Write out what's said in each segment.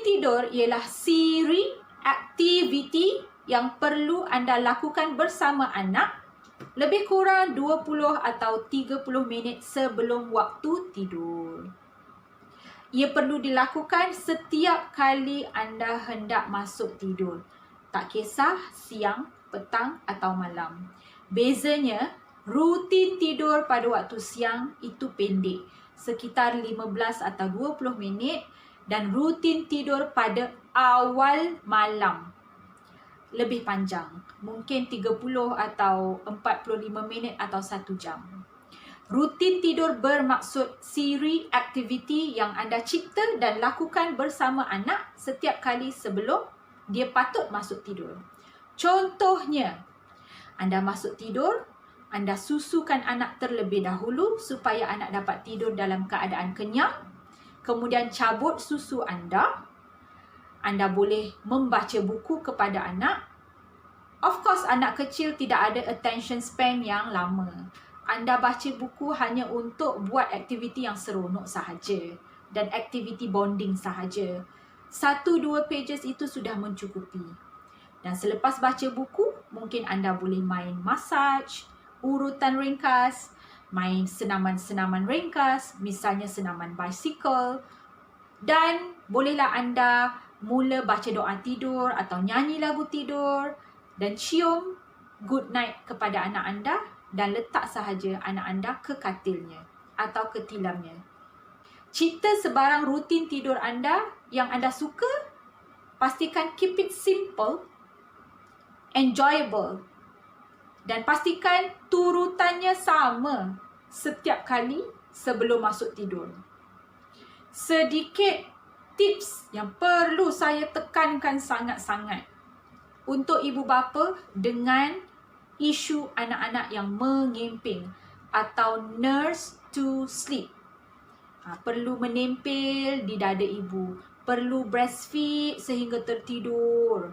tidur ialah siri aktiviti yang perlu anda lakukan bersama anak lebih kurang 20 atau 30 minit sebelum waktu tidur. Ia perlu dilakukan setiap kali anda hendak masuk tidur. Tak kisah siang, petang atau malam. Bezanya, rutin tidur pada waktu siang itu pendek, sekitar 15 atau 20 minit, dan rutin tidur pada awal malam lebih panjang, mungkin 30 atau 45 minit atau 1 jam. Rutin tidur bermaksud siri aktiviti yang anda cipta dan lakukan bersama anak setiap kali sebelum dia patut masuk tidur. Contohnya, anda masuk tidur, anda susukan anak terlebih dahulu supaya anak dapat tidur dalam keadaan kenyang. Kemudian cabut susu anda. Anda boleh membaca buku kepada anak. Of course, anak kecil tidak ada attention span yang lama. Anda baca buku hanya untuk buat aktiviti yang seronok sahaja dan aktiviti bonding sahaja. 1-2 pages itu sudah mencukupi. Dan selepas baca buku, mungkin anda boleh main massage, urutan ringkas, main senaman-senaman ringkas, misalnya senaman bicycle. Dan bolehlah anda mula baca doa tidur atau nyanyi lagu tidur dan cium good night kepada anak anda dan letak sahaja anak anda ke katilnya atau ke tilamnya. Cipta sebarang rutin tidur anda yang anda suka. Pastikan keep it simple, enjoyable, dan pastikan turutannya sama setiap kali sebelum masuk tidur. Sedikit tips yang perlu saya tekankan sangat-sangat untuk ibu bapa dengan isu anak-anak yang mengemping atau nurse to sleep. Perlu menempel di dada ibu, perlu breastfeed sehingga tertidur.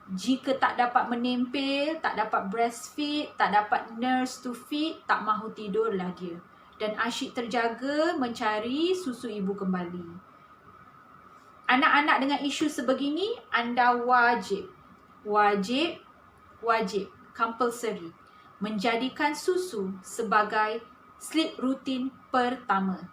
Jika tak dapat menempel, tak dapat breastfeed, tak dapat nurse to feed, tak mahu tidurlah dia. Dan asyik terjaga mencari susu ibu kembali. Anak-anak dengan isu sebegini, anda wajib, compulsory, menjadikan susu sebagai sleep routine pertama.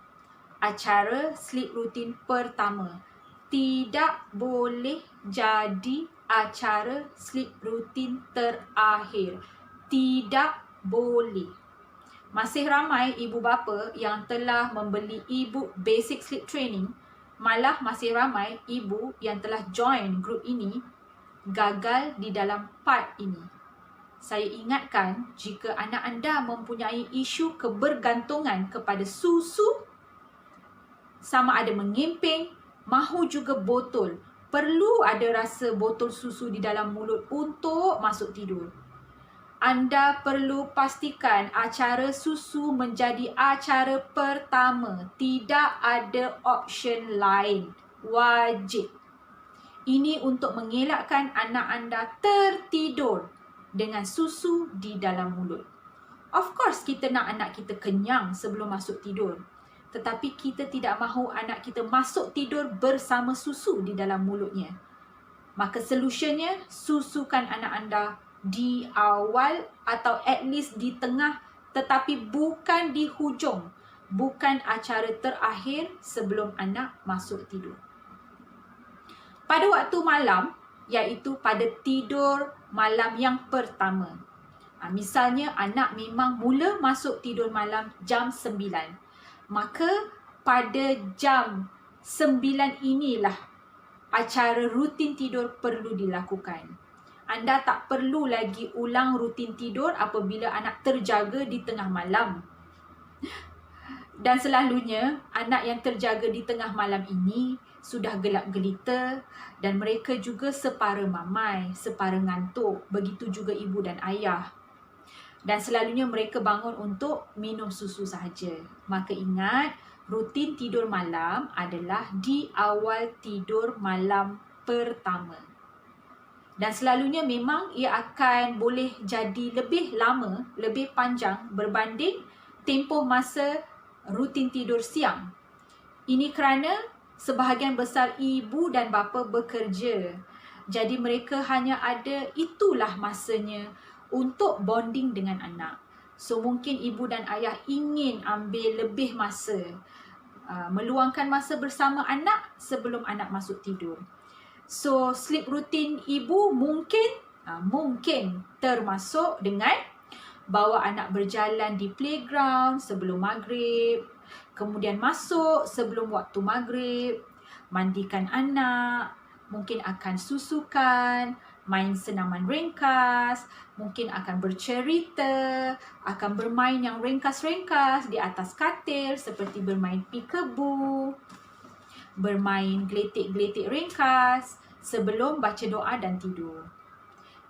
Acara sleep routine pertama. Tidak boleh jadi acara sleep routine terakhir. Tidak boleh. Masih ramai ibu bapa yang telah membeli e-book Basic Sleep Training, malah masih ramai ibu yang telah join grup ini gagal di dalam part ini. Saya ingatkan, jika anak anda mempunyai isu kebergantungan kepada susu, sama ada mengemping, mahu juga botol, perlu ada rasa botol susu di dalam mulut untuk masuk tidur. Anda perlu pastikan acara susu menjadi acara pertama. Tidak ada option lain. Wajib. Ini untuk mengelakkan anak anda tertidur dengan susu di dalam mulut. Of course, kita nak anak kita kenyang sebelum masuk tidur. Tetapi kita tidak mahu anak kita masuk tidur bersama susu di dalam mulutnya. Maka solusinya, susukan anak anda di awal atau at least di tengah, tetapi bukan di hujung. Bukan acara terakhir sebelum anak masuk tidur. Pada waktu malam, iaitu pada tidur malam yang pertama. Misalnya anak memang mula masuk tidur malam jam 9. Maka pada jam 9 inilah acara rutin tidur perlu dilakukan. Anda tak perlu lagi ulang rutin tidur apabila anak terjaga di tengah malam. Dan selalunya, anak yang terjaga di tengah malam ini sudah gelap gelita dan mereka juga separa mamai, separa ngantuk. Begitu juga ibu dan ayah. Dan selalunya mereka bangun untuk minum susu sahaja. Maka ingat, rutin tidur malam adalah di awal tidur malam pertama. Dan selalunya memang ia akan boleh jadi lebih lama, lebih panjang berbanding tempoh masa rutin tidur siang. Ini kerana sebahagian besar ibu dan bapa bekerja. Jadi mereka hanya ada itulah masanya untuk bonding dengan anak. So mungkin ibu dan ayah ingin ambil lebih masa, meluangkan masa bersama anak sebelum anak masuk tidur. So sleep routine ibu mungkin termasuk dengan bawa anak berjalan di playground sebelum maghrib, kemudian masuk sebelum waktu maghrib, mandikan anak, mungkin akan susukan, main senaman ringkas, mungkin akan bercerita, akan bermain yang ringkas-ringkas di atas katil seperti bermain peekaboo, bermain geletik-geletik ringkas sebelum baca doa dan tidur.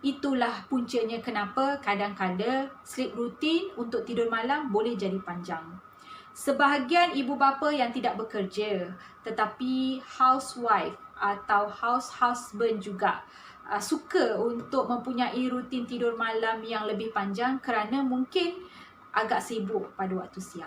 Itulah puncanya kenapa kadang-kadang sleep routine untuk tidur malam boleh jadi panjang. Sebahagian ibu bapa yang tidak bekerja tetapi housewife atau husband juga suka untuk mempunyai rutin tidur malam yang lebih panjang kerana mungkin agak sibuk pada waktu siang.